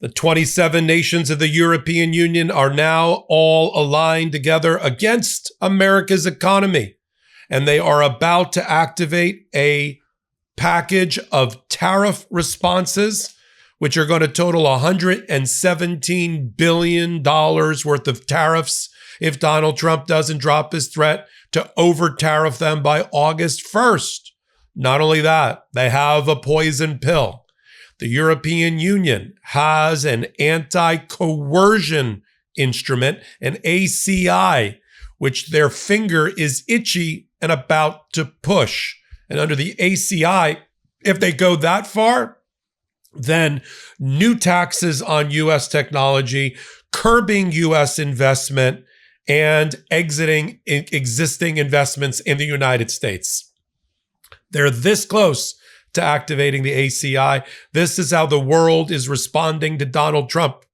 The 27 nations of the European Union are now all aligned together against America's economy, and they are about to activate a package of tariff responses, which are going to total $117 billion worth of tariffs if Donald Trump doesn't drop his threat to over-tariff them by August 1st. Not only that, they have a poison pill. The European Union has an Anti Coercion Instrument, an ACI, which their finger is itchy and about to push. And under the ACI, if they go that far, then new taxes on U.S. technology, curbing U.S. investment, and exiting existing investments in the United States. They're this close to activating the ACI. This is how the world is responding to Donald Trump.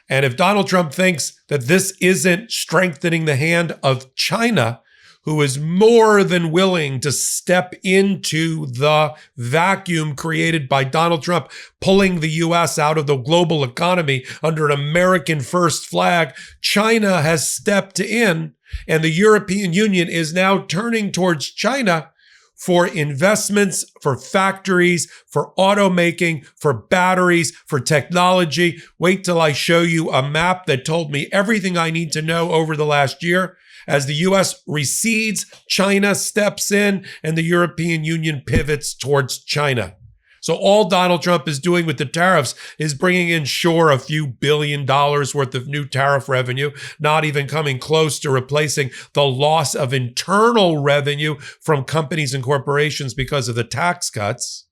And if Donald Trump thinks that this isn't strengthening the hand of China, who is more than willing to step into the vacuum created by Donald Trump, pulling the U.S. out of the global economy under an American first flag, China has stepped in, and the European Union is now turning towards China for investments, for factories, for automaking, for batteries, for technology. Wait till I show you a map that told me everything I need to know over the last year. As the U.S. recedes, China steps in, and the European Union pivots towards China. So all Donald Trump is doing with the tariffs is bringing in, sure, a few $1 billion worth of new tariff revenue, not even coming close to replacing the loss of internal revenue from companies and corporations because of the tax cuts.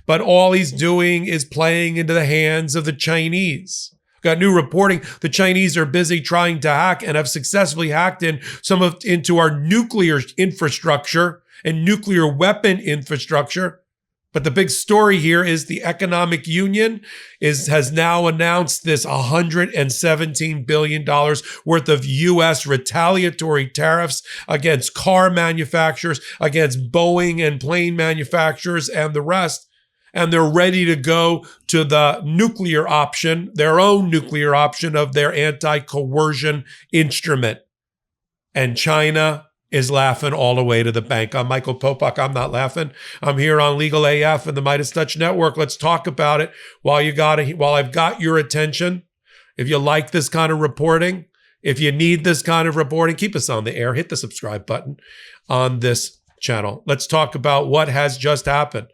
But all he's doing is playing into the hands of the Chinese. Got new reporting. The Chinese are busy trying to hack and have successfully hacked into our nuclear infrastructure and nuclear weapon infrastructure. But the big story here is the Economic Union has now announced this $117 billion worth of U.S. retaliatory tariffs against car manufacturers, against Boeing and plane manufacturers and the rest. And they're ready to go to the nuclear option, their own nuclear option of their Anti-Coercion Instrument. And China is laughing all the way to the bank. I'm Michael Popok. I'm not laughing. I'm here on Legal AF and the Midas Touch Network. Let's talk about it while I've got your attention. If you like this kind of reporting, if you need this kind of reporting, keep us on the air. Hit the subscribe button on this channel. Let's talk about what has just happened.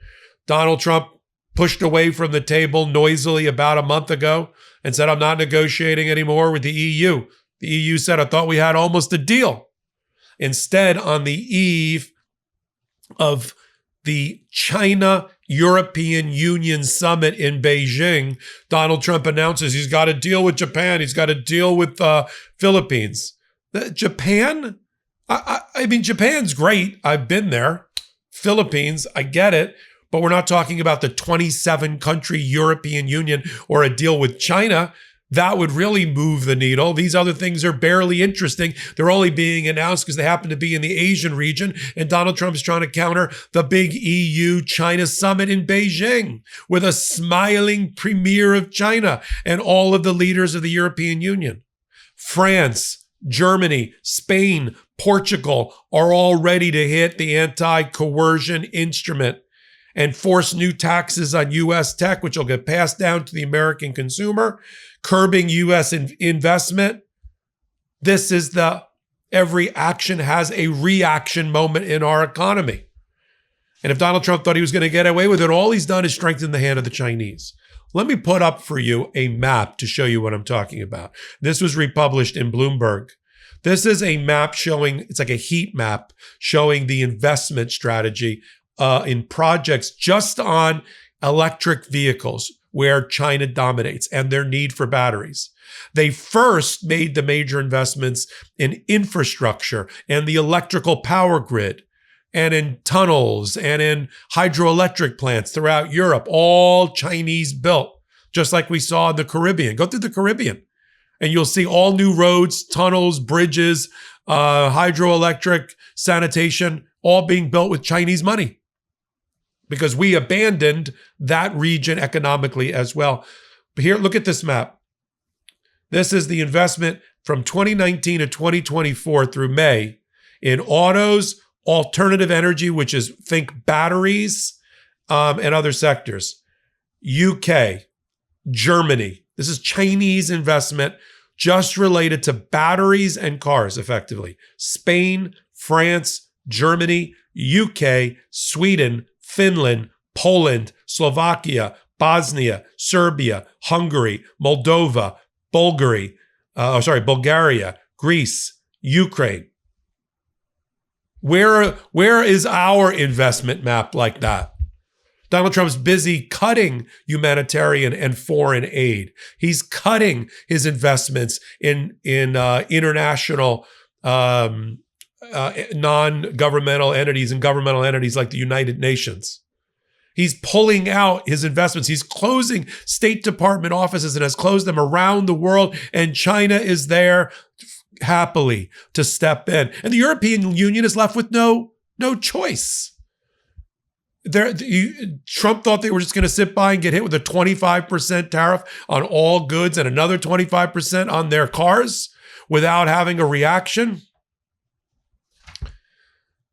Donald Trump pushed away from the table noisily about a month ago and said, I'm not negotiating anymore with the EU. The EU said, I thought we had almost a deal. Instead, on the eve of the China-European Union summit in Beijing, Donald Trump announces he's got to deal with Japan. He's got to deal with Philippines. Japan? I mean, Japan's great. I've been there. Philippines, I get it. But we're not talking about the 27-country European Union or a deal with China. That would really move the needle. These other things are barely interesting. They're only being announced because they happen to be in the Asian region. And Donald Trump is trying to counter the big EU-China summit in Beijing with a smiling premier of China and all of the leaders of the European Union. France, Germany, Spain, Portugal are all ready to hit the Anti-Coercion Instrument and force new taxes on U.S. tech, which will get passed down to the American consumer, curbing U.S. investment. This is every action has a reaction moment in our economy. And if Donald Trump thought he was going to get away with it, all he's done is strengthen the hand of the Chinese. Let me put up for you a map to show you what I'm talking about. This was republished in Bloomberg. This is a map showing, it's like a heat map showing the investment strategy in projects just on electric vehicles where China dominates and their need for batteries. They first made the major investments in infrastructure and the electrical power grid and in tunnels and in hydroelectric plants throughout Europe, all Chinese built, just like we saw in the Caribbean. Go through the Caribbean and you'll see all new roads, tunnels, bridges, hydroelectric, sanitation, all being built with Chinese money, because we abandoned that region economically as well. Here, look at this map. This is the investment from 2019 to 2024 through May in autos, alternative energy, which is think batteries, and other sectors. UK, Germany. This is Chinese investment just related to batteries and cars, effectively. Spain, France, Germany, UK, Sweden, Finland, Poland, Slovakia, Bosnia, Serbia, Hungary, Moldova, Bulgaria, Greece, Ukraine. Where is our investment map like that? Donald Trump's busy cutting humanitarian and foreign aid. He's cutting his investments in international non-governmental entities and governmental entities like the United Nations. He's pulling out his investments. He's closing State Department offices and has closed them around the world. And China is there happily to step in. And the European Union is left with no choice. Trump thought they were just going to sit by and get hit with a 25% tariff on all goods and another 25% on their cars without having a reaction.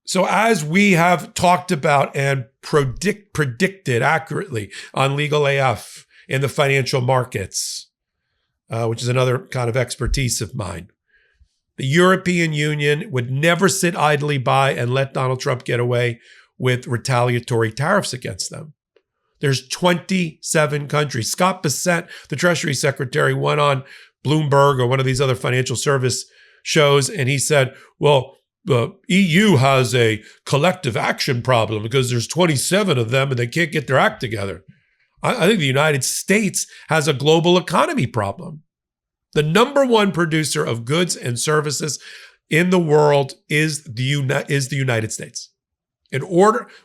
So as we have talked about and predicted accurately on Legal AF in the financial markets, which is another kind of expertise of mine, the European Union would never sit idly by and let Donald Trump get away with retaliatory tariffs against them. There's 27 countries. Scott Bessent, the Treasury Secretary, went on Bloomberg or one of these other financial service shows, and he said, well, the EU has a collective action problem because there's 27 of them and they can't get their act together. I think the United States has a global economy problem. The number one producer of goods and services in the world is the United States.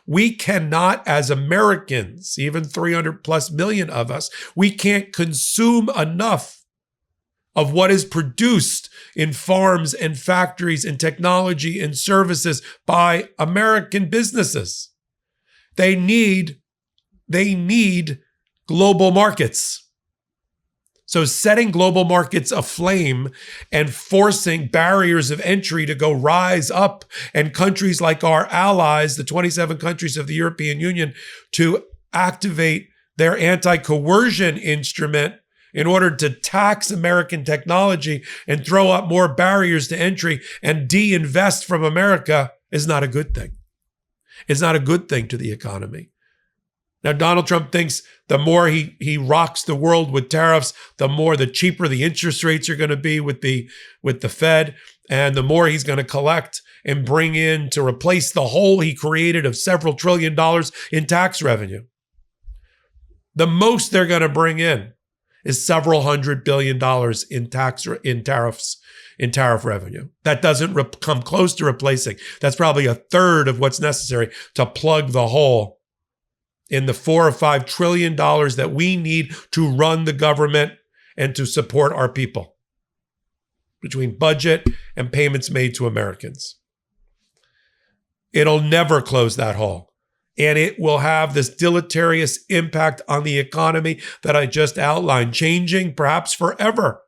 We cannot, as Americans, even 300 plus million of us, we can't consume enough of what is produced in farms and factories and technology and services by American businesses. They need global markets. So setting global markets aflame and forcing barriers of entry to go rise up, and countries like our allies, the 27 countries of the European Union, to activate their Anti Coercion Instrument in order to tax American technology and throw up more barriers to entry and de-invest from America is not a good thing. It's not a good thing to the economy. Now, Donald Trump thinks the more he rocks the world with tariffs, the cheaper the interest rates are going to be with the Fed, and the more he's going to collect and bring in to replace the hole he created of several $1 trillion in tax revenue. The most they're going to bring in is several $100 billion in tariff revenue. That doesn't come close to replacing. That's probably a third of what's necessary to plug the hole in the $4 or $5 trillion that we need to run the government and to support our people, between budget and payments made to Americans. It'll never close that hole. And it will have this deleterious impact on the economy that I just outlined, changing perhaps forever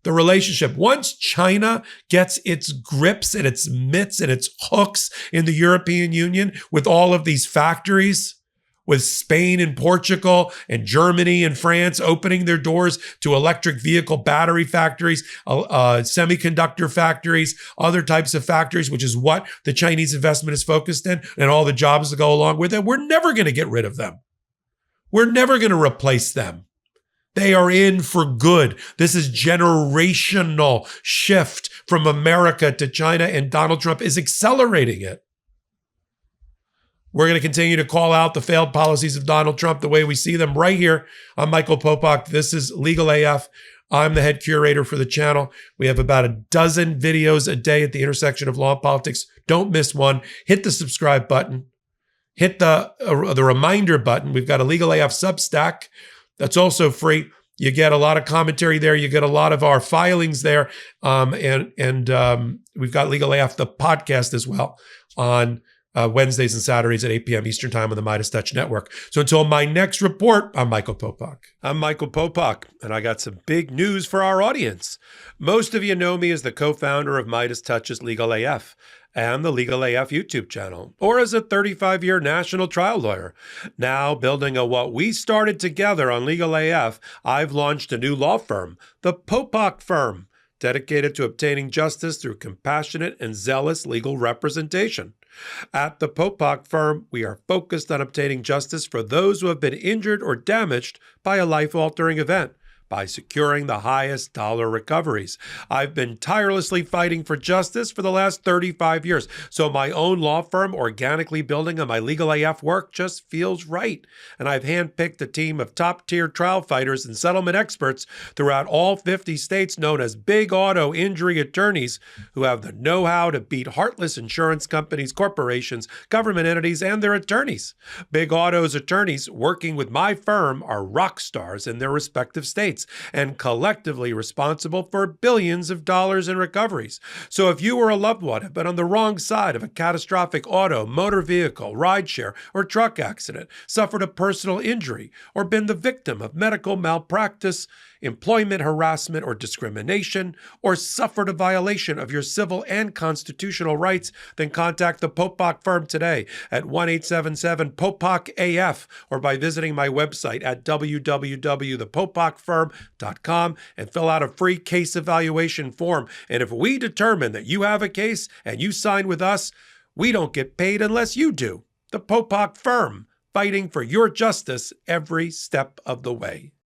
the relationship. Once China gets its grips and its mitts and its hooks in the European Union with all of these factories, with Spain and Portugal and Germany and France opening their doors to electric vehicle battery factories, semiconductor factories, other types of factories, which is what the Chinese investment is focused in, and all the jobs that go along with it, we're never going to get rid of them. We're never going to replace them. They are in for good. This is generational shift from America to China, and Donald Trump is accelerating it. We're going to continue to call out the failed policies of Donald Trump the way we see them right here. I'm Michael Popok. This is Legal AF. I'm the head curator for the channel. We have about a dozen videos a day at the intersection of law and politics. Don't miss one. Hit the subscribe button. Hit the reminder button. We've got a Legal AF Substack that's also free. You get a lot of commentary there. You get a lot of our filings there. And we've got Legal AF, the podcast as well, on Wednesdays and Saturdays at 8 p.m. Eastern Time on the Midas Touch Network. So until my next report, I'm Michael Popok. I'm Michael Popok, and I got some big news for our audience. Most of you know me as the co-founder of Midas Touch's Legal AF and the Legal AF YouTube channel, or as a 35-year national trial lawyer. Now, building on what we started together on Legal AF, I've launched a new law firm, the Popok Firm, dedicated to obtaining justice through compassionate and zealous legal representation. At the Popok Firm, we are focused on obtaining justice for those who have been injured or damaged by a life-altering event, by securing the highest dollar recoveries. I've been tirelessly fighting for justice for the last 35 years, so my own law firm organically building on my Legal AF work just feels right. And I've handpicked a team of top-tier trial fighters and settlement experts throughout all 50 states known as big auto injury attorneys who have the know-how to beat heartless insurance companies, corporations, government entities, and their attorneys. Big Auto's attorneys working with my firm are rock stars in their respective states and collectively responsible for billions of dollars in recoveries. So if you or a loved one have been on the wrong side of a catastrophic auto, motor vehicle, rideshare, or truck accident, suffered a personal injury, or been the victim of medical malpractice, employment harassment or discrimination, or suffered a violation of your civil and constitutional rights, then contact the Popok Firm today at 1-877-POPOK-AF or by visiting my website at www.thepopokfirm.com and fill out a free case evaluation form. And if we determine that you have a case and you sign with us, we don't get paid unless you do. The Popok Firm, fighting for your justice every step of the way.